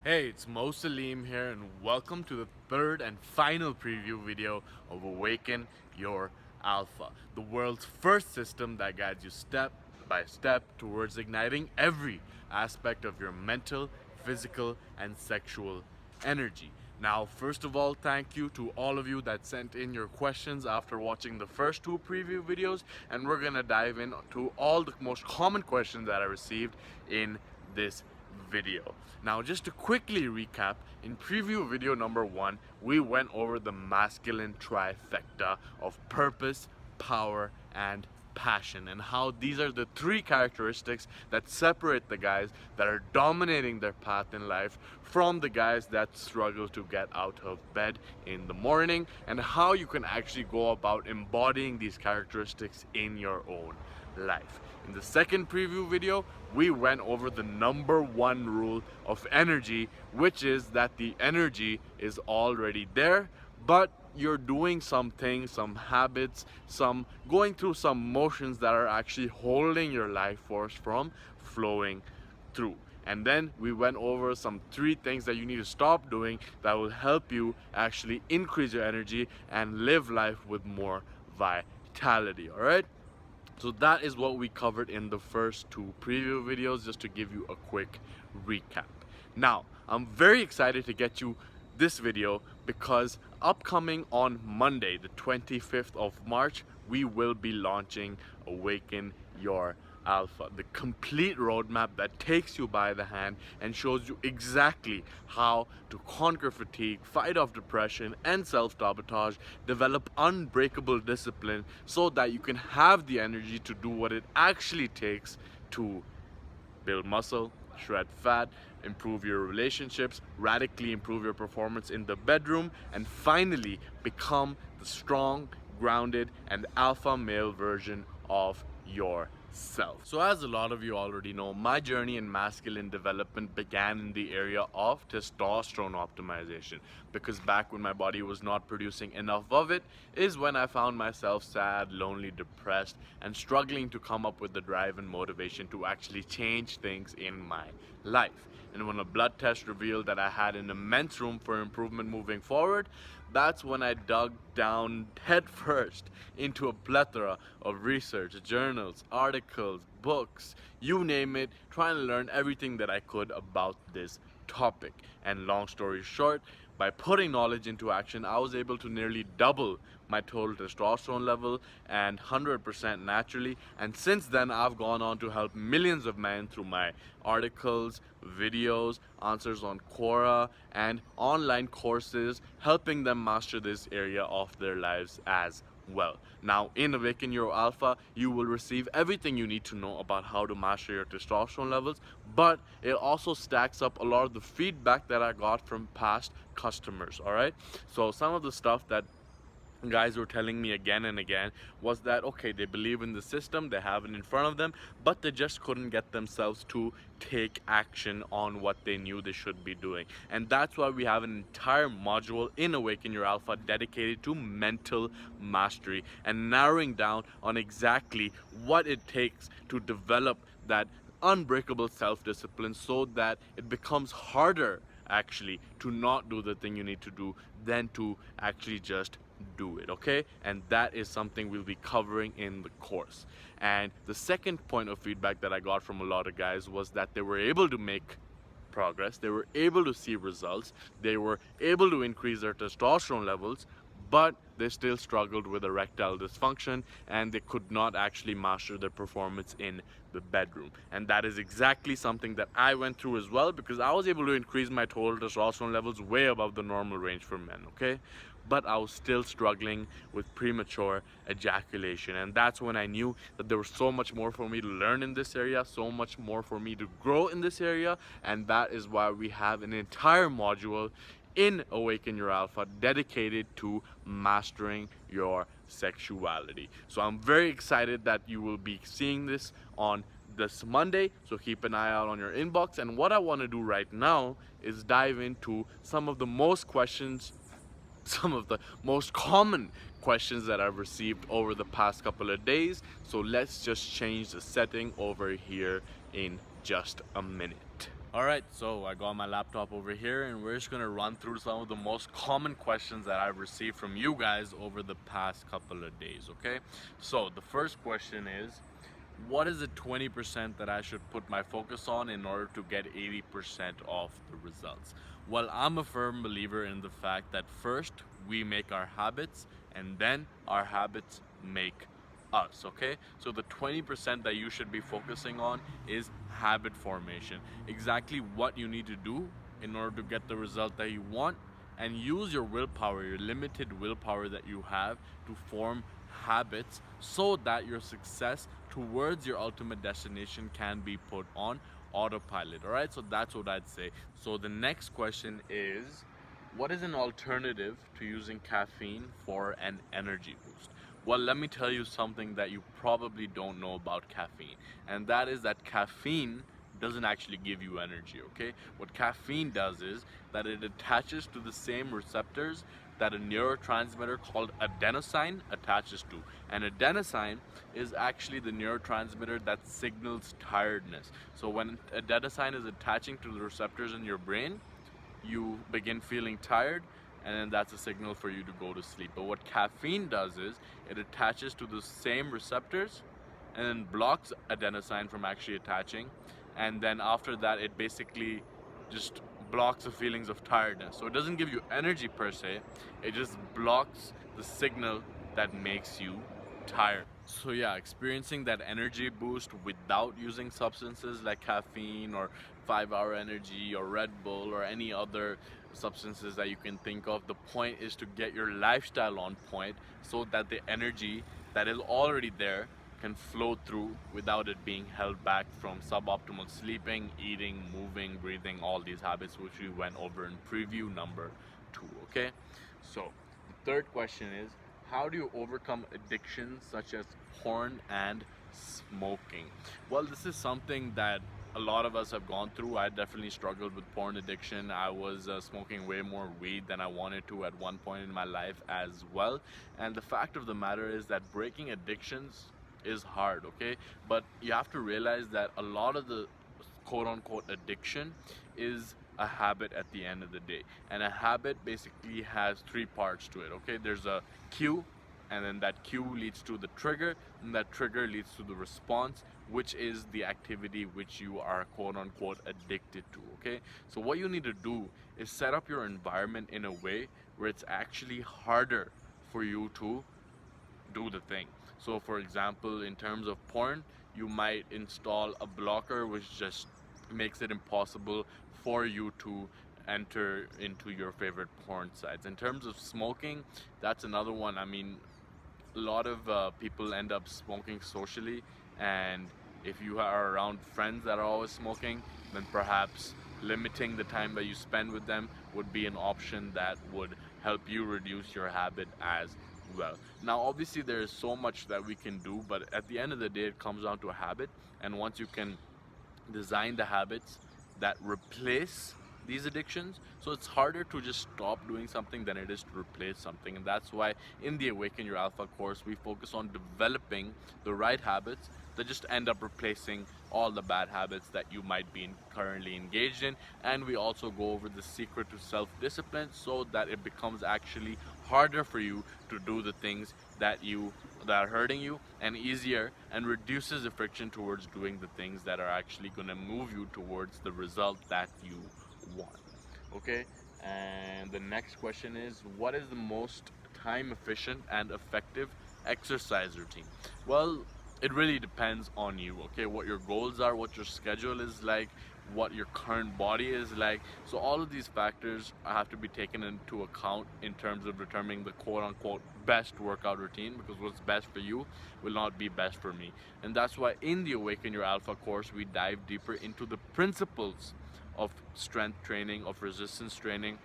Hey, it's Mo Salim here, and welcome to the third and final preview video of Awaken Your Alpha, the world's first system that guides you step by step towards igniting every aspect of your mental, physical, and sexual energy. Now, first of all, thank you to all of you that sent in your questions after watching the first two preview videos, and we're gonna dive into all the most common questions that I received in this video. Now, just to quickly recap, in preview video number 1, we went over the masculine trifecta of purpose, power, and passion, and how these are the three characteristics that separate the guys that are dominating their path in life from the guys that struggle to get out of bed in the morning, and how you can actually go about embodying these characteristics in your own life. In the second preview video, we went over the number one rule of energy, which is that the energy is already there, but you're doing some things, some habits, some going through some motions that are actually holding your life force from flowing through. And then we went over some 3 things that you need to stop doing that will help you actually increase your energy and live life with more vitality. All right, so that is what we covered in the first 2 preview videos, just to give you a quick recap. Now, I'm very excited to get you this video because upcoming on Monday, the 25th of March, we will be launching Awaken Your Alpha, the complete roadmap that takes you by the hand and shows you exactly how to conquer fatigue, fight off depression and self-sabotage, develop unbreakable discipline so that you can have the energy to do what it actually takes to build muscle, shred fat, improve your relationships, radically improve your performance in the bedroom, and finally become the strong, grounded, and alpha male version of yourself. So as a lot of you already know, my journey in masculine development began in the area of testosterone optimization, because back when my body was not producing enough of it is when I found myself sad, lonely, depressed, and struggling to come up with the drive and motivation to actually change things in my life. And when a blood test revealed that I had an immense room for improvement moving forward, that's when I dug down headfirst into a plethora of research, journals, articles, books, you name it, trying to learn everything that I could about this topic. And long story short, by putting knowledge into action, I was able to nearly double my total testosterone level, and 100% naturally. And since then, I've gone on to help millions of men through my articles, videos, answers on Quora, and online courses, helping them master this area of their lives as well. Now, in Awaken Your Alpha, you will receive everything you need to know about how to master your testosterone levels, but it also stacks up a lot of the feedback that I got from past customers. All right, so some of the stuff that guys were telling me again and again was that, okay, they believe in the system, they have it in front of them, but they just couldn't get themselves to take action on what they knew they should be doing. And that's why we have an entire module in Awaken Your Alpha dedicated to mental mastery and narrowing down on exactly what it takes to develop that unbreakable self-discipline, so that it becomes harder actually to not do the thing you need to do than to actually just do it. Okay, and that is something we'll be covering in the course. And the second point of feedback that I got from a lot of guys was that they were able to make progress, they were able to see results, they were able to increase their testosterone levels, but they still struggled with erectile dysfunction and they could not actually master their performance in the bedroom. And that is exactly something that I went through as well, because I was able to increase my total testosterone levels way above the normal range for men, okay? But I was still struggling with premature ejaculation, and that's when I knew that there was so much more for me to learn in this area, so much more for me to grow in this area. And that is why we have an entire module in Awaken Your Alpha dedicated to mastering your sexuality. So I'm very excited that you will be seeing this on this Monday, so keep an eye out on your inbox. And what I want to do right now is dive into some of the most common questions that I've received over the past couple of days. So let's just change the setting over here in just a minute. Alright, so I got my laptop over here and we're just gonna run through some of the most common questions that I've received from you guys over the past couple of days, okay? So the first question is, what is the 20% that I should put my focus on in order to get 80% of the results? Well, I'm a firm believer in the fact that first we make our habits and then our habits make us, okay? So the 20% that you should be focusing on is habit formation. Exactly what you need to do in order to get the result that you want, and use your willpower, your limited willpower that you have, to form habits so that your success towards your ultimate destination can be put on autopilot. All right, so that's what I'd say. So the next question is, what is an alternative to using caffeine for an energy boost? Well, let me tell you something that you probably don't know about caffeine, and that is that caffeine doesn't actually give you energy, okay? What caffeine does is that it attaches to the same receptors that a neurotransmitter called adenosine attaches to. And adenosine is actually the neurotransmitter that signals tiredness. So when adenosine is attaching to the receptors in your brain, you begin feeling tired, and then that's a signal for you to go to sleep. But what caffeine does is it attaches to the same receptors and then blocks adenosine from actually attaching, and then after that it basically just blocks the feelings of tiredness. So it doesn't give you energy per se, it just blocks the signal that makes you tired. So yeah, experiencing that energy boost without using substances like caffeine or 5 Hour Energy or Red Bull or any other substances that you can think of, the point is to get your lifestyle on point so that the energy that is already there can flow through without it being held back from suboptimal sleeping, eating, moving, breathing, all these habits which we went over in preview number 2, okay? So the third question is, how do you overcome addictions such as porn and smoking? Well, this is something that a lot of us have gone through. I definitely struggled with porn addiction. I was smoking way more weed than I wanted to at one point in my life as well. And the fact of the matter is that breaking addictions is hard, okay? But you have to realize that a lot of the quote unquote addiction is a habit at the end of the day, and a habit basically has 3 parts to it, okay? There's a cue, and then that cue leads to the trigger, and that trigger leads to the response, which is the activity which you are quote unquote addicted to, okay? So what you need to do is set up your environment in a way where it's actually harder for you to do the thing. So for example, in terms of porn, you might install a blocker which just makes it impossible for you to enter into your favorite porn sites. In terms of smoking, that's another one. I mean, a lot of people end up smoking socially, and if you are around friends that are always smoking, then perhaps limiting the time that you spend with them would be an option that would help you reduce your habit as well. Now obviously there is so much that we can do, but at the end of the day it comes down to a habit, and once you can design the habits that replace these addictions, so it's harder to just stop doing something than it is to replace something. And that's why in the Awaken Your Alpha course we focus on developing the right habits that just end up replacing all the bad habits that you might be currently engaged in. And we also go over the secret to self-discipline so that it becomes actually harder for you to do the things that are hurting you, and easier, and reduces the friction towards doing the things that are actually going to move you towards the result that you want, okay? And the next question is, what is the most time efficient and effective exercise routine? Well, it really depends on you, okay? What your goals are, what your schedule is like, what your current body is like. So all of these factors have to be taken into account in terms of determining the quote-unquote best workout routine, because what's best for you will not be best for me. And that's why in the Awaken Your Alpha course we dive deeper into the principles of strength training, of resistance training.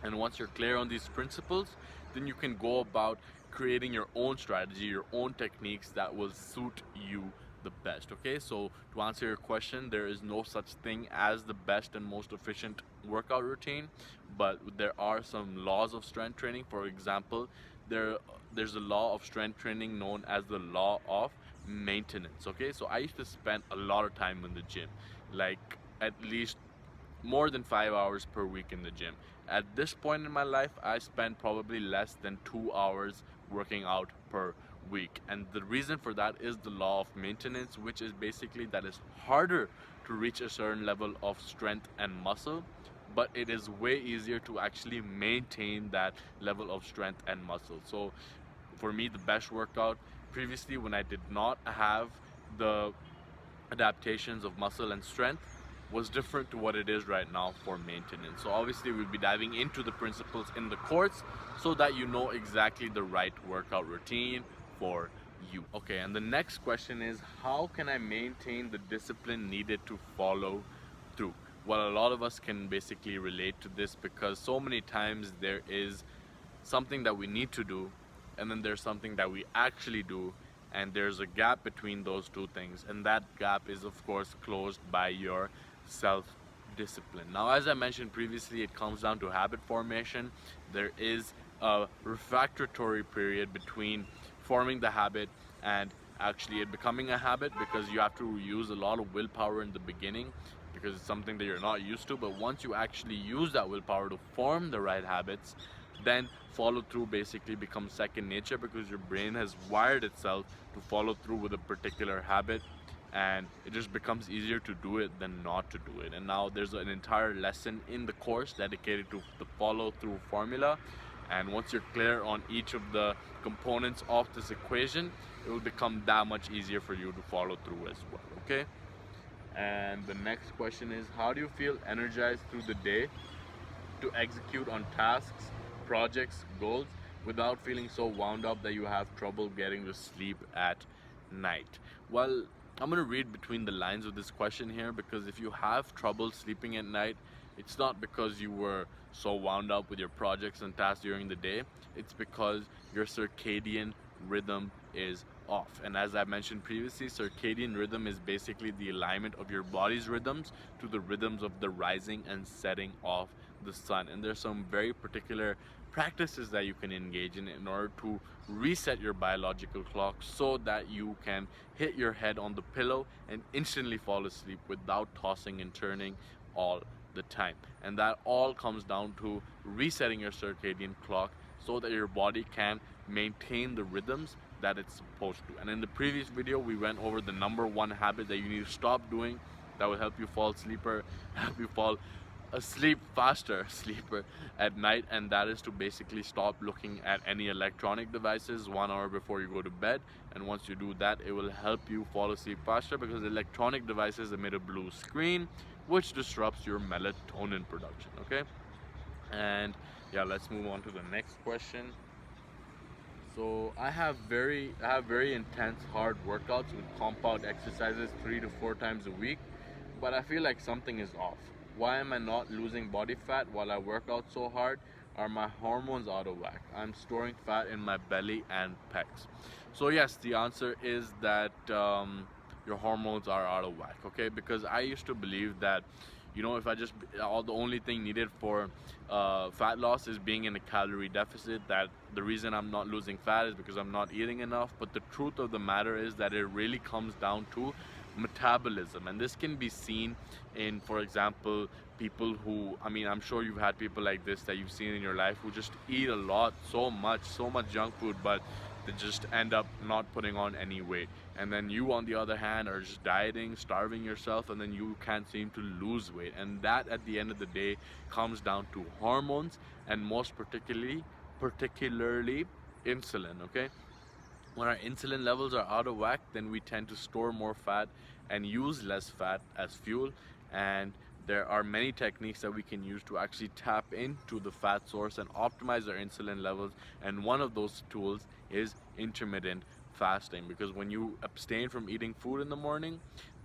And once you're clear on these principles, then you can go about creating your own strategy, your own techniques that will suit you the best, okay? So to answer your question, there is no such thing as the best and most efficient workout routine, but there are some laws of strength training. For example, there's a law of strength training known as the law of maintenance, okay? So I used to spend a lot of time in the gym, like at least more than 5 hours per week in the gym. At this point in my life, I spend probably less than 2 hours working out per week. And the reason for that is the law of maintenance, which is basically that it's harder to reach a certain level of strength and muscle, but it is way easier to actually maintain that level of strength and muscle. So for me, the best workout previously, when I did not have the adaptations of muscle and strength, was different to what it is right now for maintenance. So obviously we'll be diving into the principles in the course so that you know exactly the right workout routine for you. Okay, and the next question is, how can I maintain the discipline needed to follow through? Well, a lot of us can basically relate to this, because so many times there is something that we need to do, and then there's something that we actually do, and there's a gap between those two things, and that gap is of course closed by your self-discipline. Now, as I mentioned previously, it comes down to habit formation. There is a refractory period between forming the habit and actually it becoming a habit, because you have to use a lot of willpower in the beginning, because it's something that you're not used to. But once you actually use that willpower to form the right habits, then follow through basically becomes second nature, because your brain has wired itself to follow through with a particular habit, and it just becomes easier to do it than not to do it. And now there's an entire lesson in the course dedicated to the follow through formula, and once you're clear on each of the components of this equation, it will become that much easier for you to follow through as well. Okay, and the next question is, how do you feel energized through the day to execute on tasks, projects, goals, without feeling so wound up that you have trouble getting to sleep at night? Well, I'm going to read between the lines of this question here, because if you have trouble sleeping at night, it's not because you were so wound up with your projects and tasks during the day. It's because your circadian rhythm is off. And as I mentioned previously, circadian rhythm is basically the alignment of your body's rhythms to the rhythms of the rising and setting of the sun. And there's some very particular practices that you can engage in order to reset your biological clock, so that you can hit your head on the pillow and instantly fall asleep without tossing and turning all the time. And that all comes down to resetting your circadian clock so that your body can maintain the rhythms that it's supposed to. And in the previous video, we went over the number one habit that you need to stop doing that will help you fall asleep faster sleeper at night, and that is to basically stop looking at any electronic devices 1 hour before you go to bed. And once you do that, it will help you fall asleep faster, because electronic devices emit a blue screen which disrupts your melatonin production. Okay, and yeah, let's move on to the next question. So I have very intense hard workouts with compound exercises 3 to 4 times a week, but I feel like something is off. Why am I not losing body fat while I work out so hard? Are my hormones out of whack? I'm storing fat in my belly and pecs. So yes, the answer is that your hormones are out of whack. Okay, because I used to believe that, if I just, the only thing needed for fat loss is being in a calorie deficit, that the reason I'm not losing fat is because I'm not eating enough. But the truth of the matter is that it really comes down to metabolism, and this can be seen in, for example, people who, I'm sure you've had people like this that you've seen in your life, who just eat a lot, so much junk food, but they just end up not putting on any weight. And then you, on the other hand, are just dieting, starving yourself, and then you can't seem to lose weight. And that, at the end of the day, comes down to hormones, and most particularly insulin. Okay, when our insulin levels are out of whack, then we tend to store more fat and use less fat as fuel. And there are many techniques that we can use to actually tap into the fat source and optimize our insulin levels. And one of those tools is intermittent fasting, because when you abstain from eating food in the morning,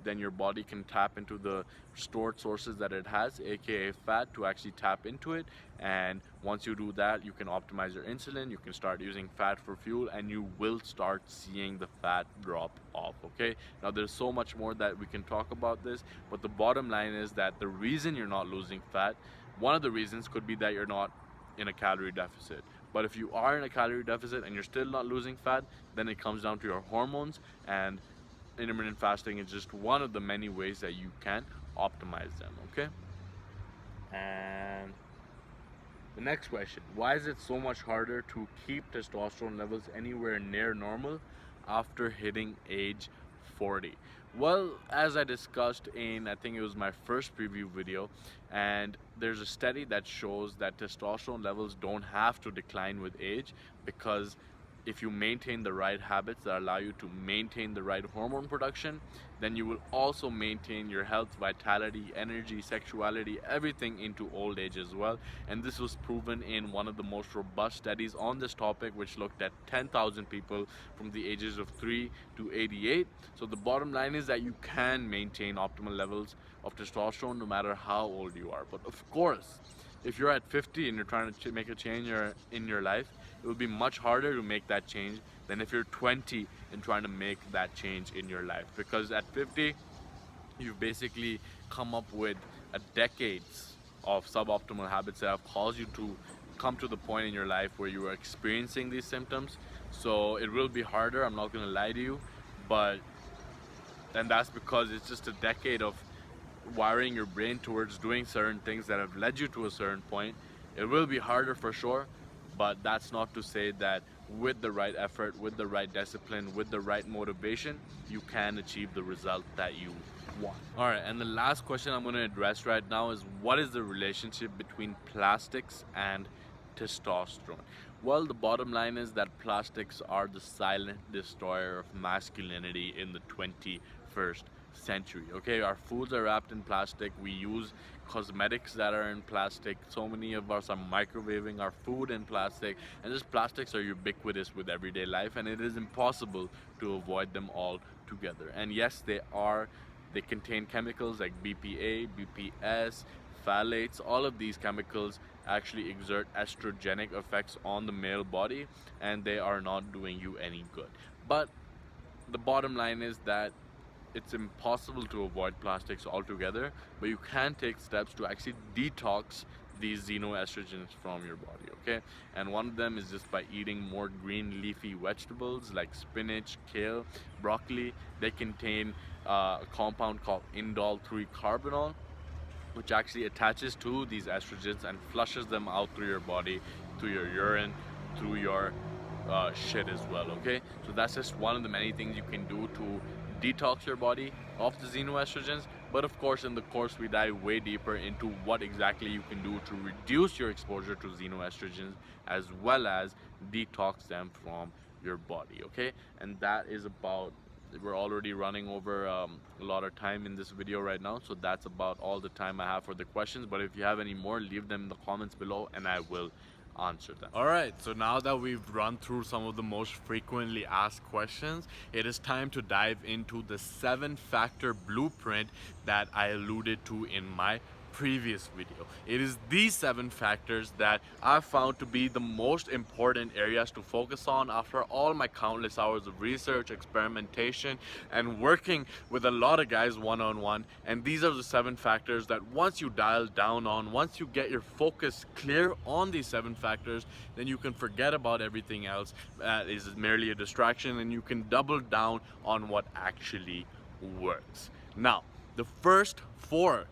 then your body can tap into the stored sources that it has, aka fat, to actually tap into it. And once you do that, you can optimize your insulin, you can start using fat for fuel, and you will start seeing the fat drop off. Okay, now there's so much more that we can talk about this, but the bottom line is that the reason you're not losing fat, one of the reasons could be that you're not in a calorie deficit. But if you are in a calorie deficit and you're still not losing fat, then it comes down to your hormones, and intermittent fasting is just one of the many ways that you can optimize them. Okay, And the next question, why is it so much harder to keep testosterone levels anywhere near normal after hitting age 40? Well, as I discussed in, I think it was my first preview video, and there's a study that shows that testosterone levels don't have to decline with age, because if you maintain the right habits that allow you to maintain the right hormone production, then you will also maintain your health, vitality, energy, sexuality, everything into old age as well. And this was proven in one of the most robust studies on this topic, which looked at 10,000 people from the ages of 3 to 88. So the bottom line is that you can maintain optimal levels of testosterone no matter how old you are. But of course, if you're at 50 and you're trying to make a change in your life, it will be much harder to make that change than if you're 20 and trying to make that change in your life. Because at 50, you've basically come up with a decades of suboptimal habits that have caused you to come to the point in your life where you are experiencing these symptoms. So it will be harder, I'm not going to lie to you, but and that's because it's just a decade of wiring your brain towards doing certain things that have led you to a certain point. It will be harder for sure, but that's not to say that with the right effort, with the right discipline, with the right motivation, you can achieve the result that you want. All right, and the last question I'm going to address right now is, what is the relationship between plastics and testosterone? Well, the bottom line is that plastics are the silent destroyer of masculinity in the 21st century. Okay, our foods are wrapped in plastic, we use cosmetics that are in plastic, so many of us are microwaving our food in plastic, and these plastics are ubiquitous with everyday life, and it is impossible to avoid them all together. And yes, they contain chemicals like BPA, BPS, phthalates. All of these chemicals actually exert estrogenic effects on the male body, and they are not doing you any good. But the bottom line is that it's impossible to avoid plastics altogether, but you can take steps to actually detox these xenoestrogens from your body, okay? And one of them is just by eating more green leafy vegetables like spinach, kale, broccoli. They contain a compound called indole-3-carbinol, which actually attaches to these estrogens and flushes them out through your body, through your urine, through your shit as well, okay? So that's just one of the many things you can do to detox your body of the xenoestrogens. But of course, in the course we dive way deeper into what exactly you can do to reduce your exposure to xenoestrogens as well as detox them from your body, okay? And that is about, we're already running over a lot of time in this video right now, so that's about all the time I have for the questions. But if you have any more, leave them in the comments below and I will answer them. All right, so now that we've run through some of the most frequently asked questions, it is time to dive into the 7-factor blueprint that I alluded to in my previous video. It is these 7 factors that I've found to be the most important areas to focus on after all my countless hours of research, experimentation, and working with a lot of guys one-on-one. And these are the 7 factors that once you dial down on, once you get your focus clear on these 7 factors, then you can forget about everything else that is merely a distraction, and you can double down on what actually works. Now, the first 4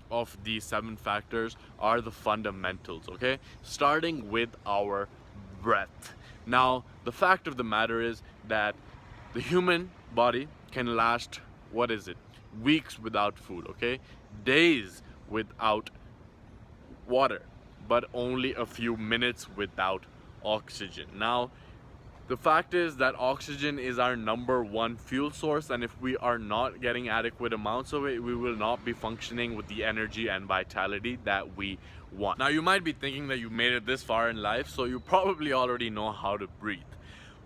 of these 7 factors are the fundamentals, okay? Starting with our breath. Now, the fact of the matter is that the human body can last, what is it, weeks without food, okay? Days without water, but only a few minutes without oxygen. Now, the fact is that oxygen is our #1 fuel source, and if we are not getting adequate amounts of it, we will not be functioning with the energy and vitality that we want. Now, you might be thinking that you made it this far in life, so you probably already know how to breathe.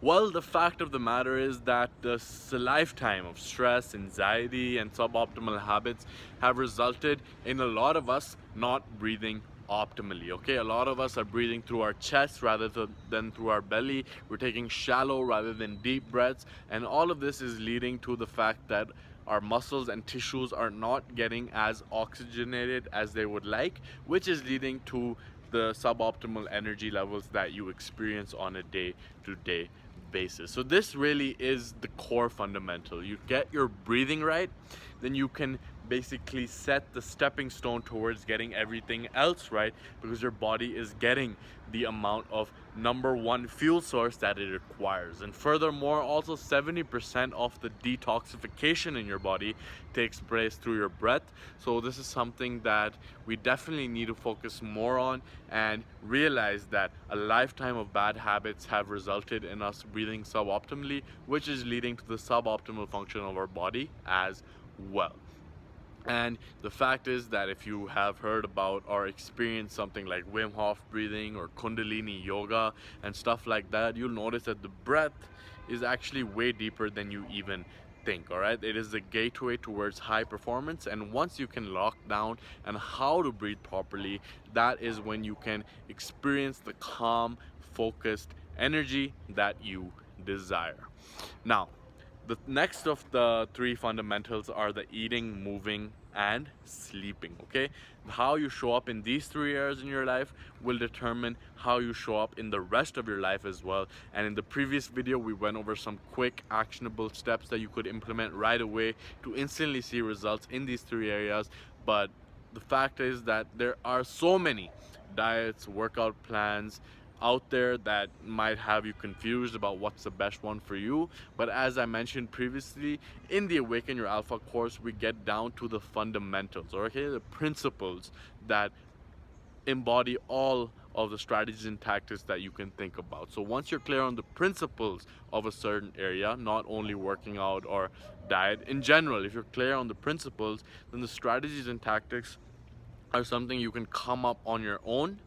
Well, the fact of the matter is that this lifetime of stress, anxiety, and suboptimal habits have resulted in a lot of us not breathing optimally, okay? A lot of us are breathing through our chest rather than through our belly. We're taking shallow rather than deep breaths, and all of this is leading to the fact that our muscles and tissues are not getting as oxygenated as they would like, which is leading to the suboptimal energy levels that you experience on a day-to-day basis. So this really is the core fundamental. You get your breathing right, then you can basically set the stepping stone towards getting everything else right, because your body is getting the amount of number one fuel source that it requires. And furthermore, also 70% of the detoxification in your body takes place through your breath. So this is something that we definitely need to focus more on, and realize that a lifetime of bad habits have resulted in us breathing suboptimally, which is leading to the suboptimal function of our body as well. And the fact is that if you have heard about or experienced something like Wim Hof breathing or Kundalini yoga and stuff like that, you'll notice that the breath is actually way deeper than you even think. All right, it is the gateway towards high performance, and once you can lock down and how to breathe properly, that is when you can experience the calm, focused energy that you desire. Now, the next of the three fundamentals are the eating, moving, and sleeping. Okay, how you show up in these 3 areas in your life will determine how you show up in the rest of your life as well. And in the previous video, we went over some quick actionable steps that you could implement right away to instantly see results in these 3 areas. But the fact is that there are so many diets, workout plans out there that might have you confused about what's the best one for you. But as I mentioned previously, in the Awaken Your Alpha course, we get down to the fundamentals, okay, the principles that embody all of the strategies and tactics that you can think about. So once you're clear on the principles of a certain area, not only working out or diet in general, if you're clear on the principles, then the strategies and tactics are something you can come up on your own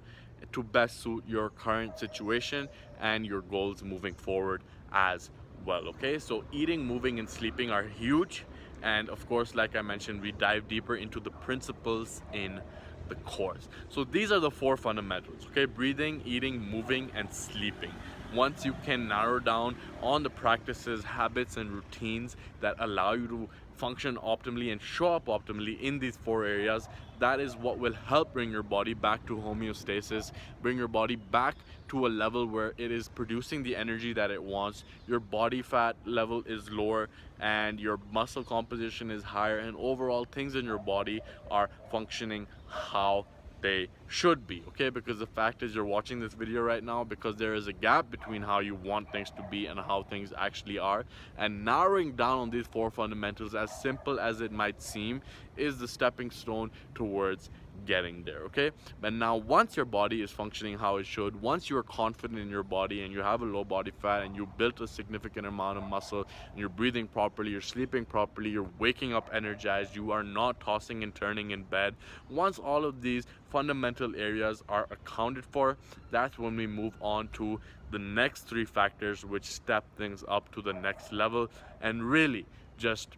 to best suit your current situation and your goals moving forward as well. Okay, so eating, moving, and sleeping are huge, and of course, like I mentioned, we dive deeper into the principles in the course. So these are the 4 fundamentals, okay? Breathing, eating, moving, and sleeping. Once you can narrow down on the practices, habits, and routines that allow you to function optimally and show up optimally in these 4 areas, that is what will help bring your body back to homeostasis, bring your body back to a level where it is producing the energy that it wants, your body fat level is lower, and your muscle composition is higher, and overall things in your body are functioning how they should be, okay? Because the fact is, you're watching this video right now because there is a gap between how you want things to be and how things actually are, and narrowing down on these 4 fundamentals, as simple as it might seem, is the stepping stone towards getting there, okay? But now, once your body is functioning how it should, once you are confident in your body and you have a low body fat and you built a significant amount of muscle and you're breathing properly, you're sleeping properly, you're waking up energized, you are not tossing and turning in bed, once all of these fundamental areas are accounted for, that's when we move on to the next 3 factors, which step things up to the next level and really just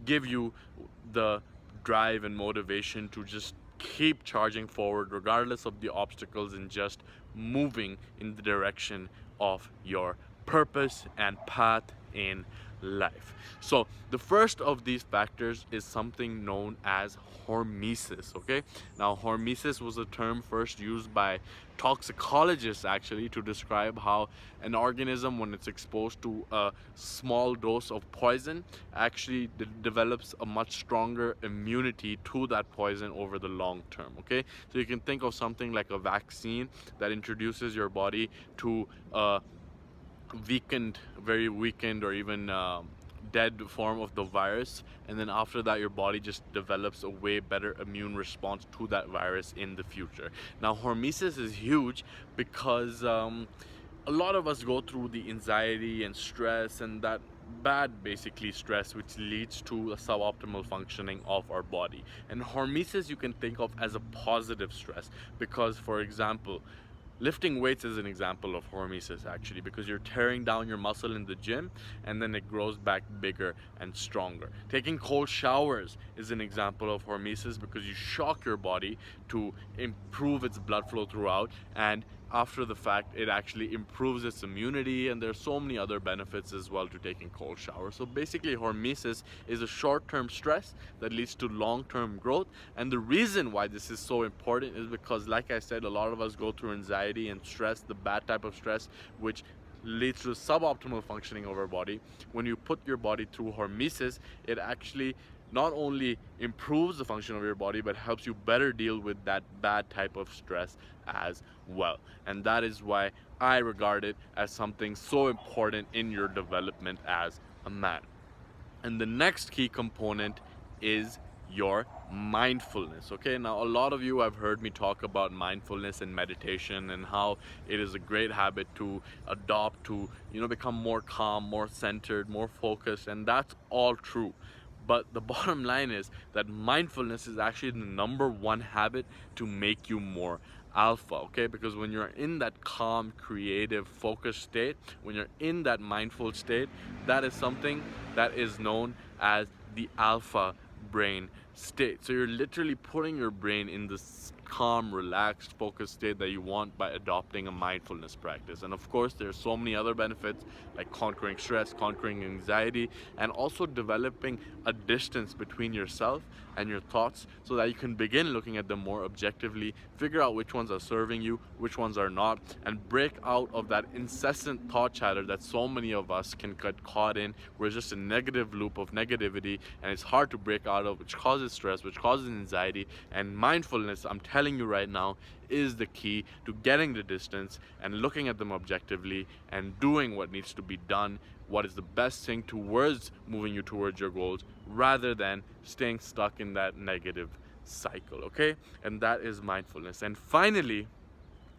give you the drive and motivation to just keep charging forward regardless of the obstacles and just moving in the direction of your purpose and path in life. So the first of these factors is something known as hormesis, okay? Now, hormesis was a term first used by toxicologists actually to describe how an organism, when it's exposed to a small dose of poison, actually develops a much stronger immunity to that poison over the long term, okay? So you can think of something like a vaccine that introduces your body to a very weakened, or even dead form of the virus, and then after that your body just develops a way better immune response to that virus in the future. Now, hormesis is huge because a lot of us go through the anxiety and stress, and that bad basically stress, which leads to a suboptimal functioning of our body. And hormesis you can think of as a positive stress, because, for example, lifting weights is an example of hormesis actually, because you're tearing down your muscle in the gym and then it grows back bigger and stronger. Taking cold showers is an example of hormesis, because you shock your body to improve its blood flow throughout, and after the fact it actually improves its immunity, and there's so many other benefits as well to taking cold showers. So basically, hormesis is a short-term stress that leads to long-term growth. And the reason why this is so important is because, like I said, a lot of us go through anxiety and stress, the bad type of stress, which leads to suboptimal functioning of our body. When you put your body through hormesis, it actually not only improves the function of your body, but helps you better deal with that bad type of stress as well. And that is why I regard it as something so important in your development as a man. And the next key component is your mindfulness. Okay, now a lot of you have heard me talk about mindfulness and meditation and how it is a great habit to adopt to, become more calm, more centered, more focused, and that's all true. But the bottom line is that mindfulness is actually the number one habit to make you more alpha. Okay, because when you're in that calm, creative, focused state, when you're in that mindful state, that is something that is known as the alpha brain state. So you're literally putting your brain in this calm, relaxed, focused state that you want by adopting a mindfulness practice. And of course, there's so many other benefits like conquering stress, conquering anxiety, and also developing a distance between yourself and your thoughts so that you can begin looking at them more objectively, figure out which ones are serving you, which ones are not, and break out of that incessant thought chatter that so many of us can get caught in, where it's just a negative loop of negativity and it's hard to break out of, which causes stress, which causes anxiety. And mindfulness, I'm telling you right now, is the key to getting the distance and looking at them objectively and doing what needs to be done, what is the best thing towards moving you towards your goals, rather than staying stuck in that negative cycle. Okay, and that is mindfulness. And finally,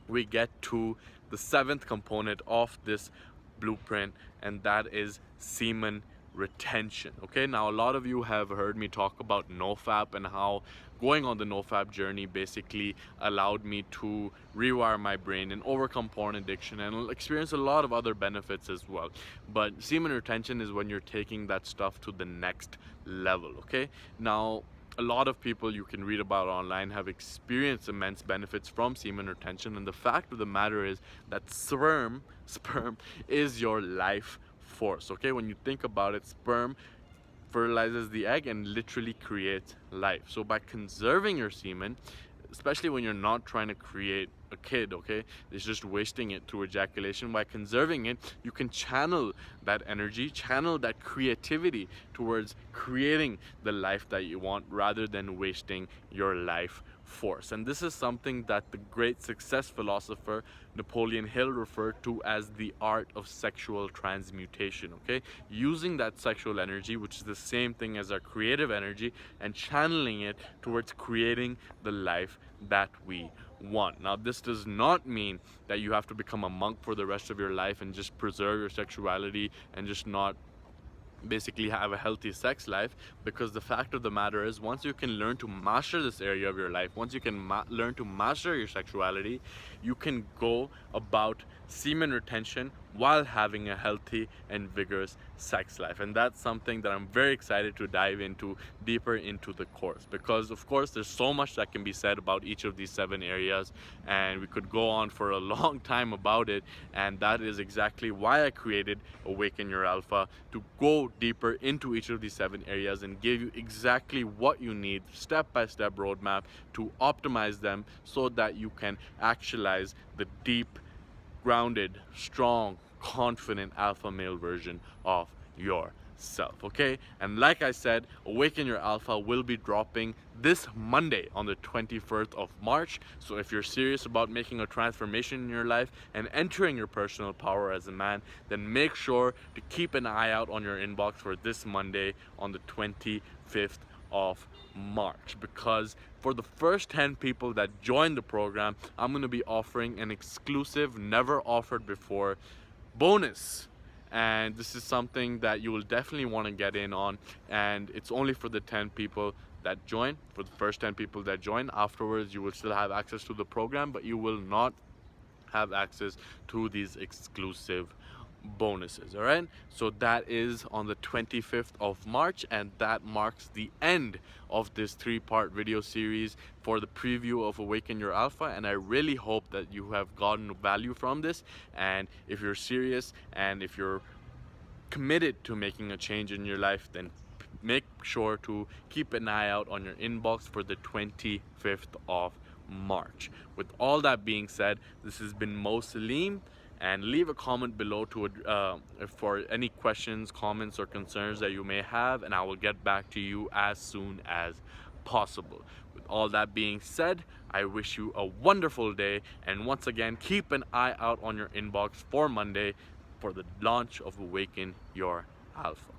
we get to the seventh component of this blueprint, and that is semen retention. Okay, now a lot of you have heard me talk about nofap and how going on the nofap journey basically allowed me to rewire my brain and overcome porn addiction and experience a lot of other benefits as well. But semen retention is when you're taking that stuff to the next level. Okay, now a lot of people you can read about online have experienced immense benefits from semen retention, and the fact of the matter is that sperm is your life force. Okay, when you think about it, sperm fertilizes the egg and literally creates life. So by conserving your semen, especially when you're not trying to create a kid, okay, it's just wasting it through ejaculation, by conserving it, you can channel that energy, channel that creativity towards creating the life that you want, rather than wasting your life force. And this is something that the great success philosopher Napoleon Hill referred to as the art of sexual transmutation. Okay, using that sexual energy, which is the same thing as our creative energy, and channeling it towards creating the life that we want. Now, this does not mean that you have to become a monk for the rest of your life and just preserve your sexuality and just not basically have a healthy sex life, because the fact of the matter is, once you can learn to master this area of your life, once you can learn to master your sexuality, you can go about semen retention while having a healthy and vigorous sex life. And that's something that I'm very excited to dive into deeper into the course, because of course there's so much that can be said about each of these 7 areas, and we could go on for a long time about it. And that is exactly why I created Awaken Your Alpha, to go deeper into each of these 7 areas and give you exactly what you need, step-by-step roadmap to optimize them, so that you can actualize the deep, grounded, strong, confident alpha male version of yourself. Okay, and like I said, Awaken Your Alpha will be dropping this Monday on the 21st of March. So if you're serious about making a transformation in your life and entering your personal power as a man, then make sure to keep an eye out on your inbox for this Monday on the 25th of March, because for the first 10 people that join the program, I'm going to be offering an exclusive, never offered before bonus. And this is something that you will definitely want to get in on, and it's only for the 10 people that join. For the first 10 people that join, afterwards you will still have access to the program, but you will not have access to these exclusive bonuses. All right, so that is on the 25th of March, and that marks the end of this 3-part video series for the preview of Awaken Your Alpha. And I really hope that you have gotten value from this, and if you're serious and if you're committed to making a change in your life, then make sure to keep an eye out on your inbox for the 25th of March. With all that being said, this has been Mo Salim, and leave a comment below for any questions, comments, or concerns that you may have, and I will get back to you as soon as possible. With all that being said, I wish you a wonderful day, and once again, keep an eye out on your inbox for Monday for the launch of Awaken Your Alpha.